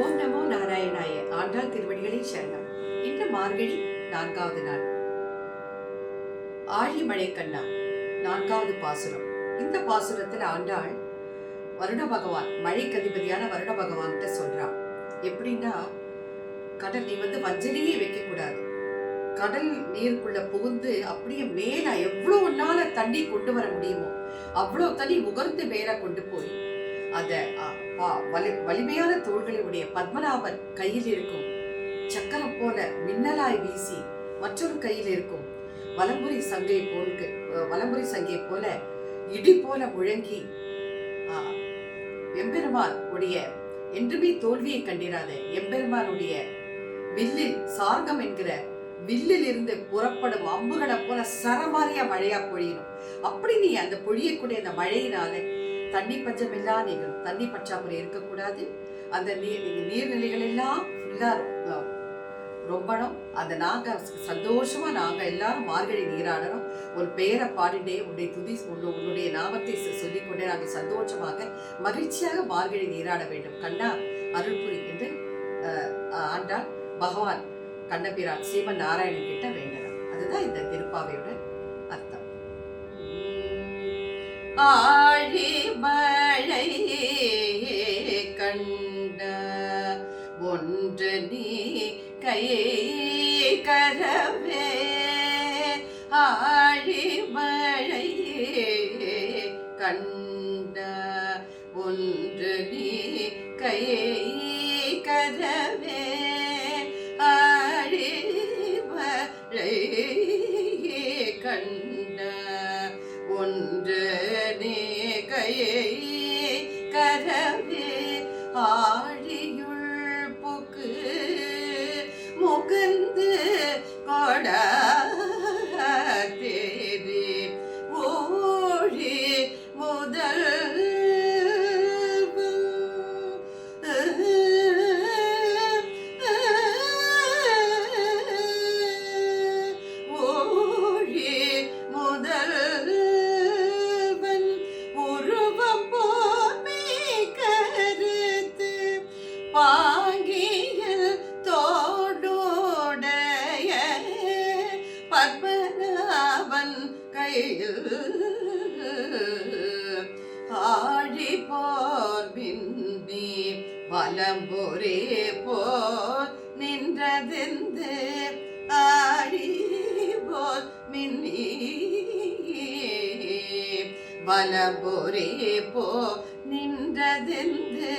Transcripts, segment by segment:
ஓம் நமோ நாராயணாய. ஆண்டாள் திருவடிகளில் சரணம். இன்று மார்கழி 4வது நாள். ஆழி மழை கண்ணா 4வது பாசுரம். இந்த பாசுரத்தில் ஆண்டாள் வருண பகவான், மழைக்கு அதிபதியான வருண பகவான் கிட்ட சொல்றான். எப்படின்னா, கடல் நீ வஞ்சனையே வைக்க கூடாது. கடல் நீருக்குள்ள புகுந்து அப்படியே மேல எவ்வளவு நாள தண்ணி கொண்டு வர முடியுமோ அவ்வளவு தண்ணி முகர்ந்து மேல கொண்டு போய் அத வலிமையான தோள்களுடைய பத்மநாபன் கையில் இருக்கும் சக்கரம் போல மின்னலாய் வீசி மற்றொரு கையில் இருக்கும் வலம்புரி சங்கை போல இடி போல முழங்கி எம்பெருமான் உடைய என்றுமே தோல்வியை கண்டிராத எம்பெருமானுடைய வில்லில் சார்கம் என்கிற வில்லில் இருந்து புறப்படும் அம்புகளை போல சரமாரியா மழையா பொழியணும். அப்படி நீ அந்த பொழியக்கூடிய அந்த மழையினால தண்ணி பஞ்சம் எல்லாம் நீங்களும் தண்ணி பற்றாக்குறை இருக்கக்கூடாது. அந்த நீர்நிலைகள் எல்லாம் ரொம்பணும். அந்த நாங்க சந்தோஷமா நாங்க எல்லாரும் மார்கழி நீராடணும். ஒரு பெயரை பாடிண்டே உன்னுடைய நாமத்தை சொல்லிக்கொண்டே நாங்கள் சந்தோஷமாக மகிழ்ச்சியாக மார்கழி நீராட வேண்டும். கண்ணா அருள்புரி என்று ஆண்டாள் பகவான் கண்ணபிரான் ஸ்ரீமன் நாராயணன் கிட்ட வேண்டலாம். அதுதான் இந்த திருப்பாவையோட அர்த்தம். ஆழி மழை கண்ட ஒன்று நீ கையை கரவே, ஆழி மழை கண்ட ஒன்று நீ கையை கரவே, ஆழி மழை கண்ட ஒன்று நீ கையை கரவே, ஆழியுள் புக்கு முகந்து கொடா தேரி ஓழி முதல் பாங்கியில் தோடுடைய பத்மநாபன் கையில் ஆழி போர் மின்னி வலம்புரே போர் நின்றதெந்து, ஆழி போர் மின்னி வலம்புரே போர் நின்றதெந்து,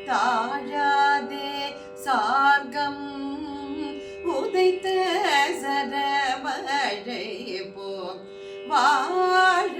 தாழாதே சார்கம் உதைத்த சரமழை போ வாழ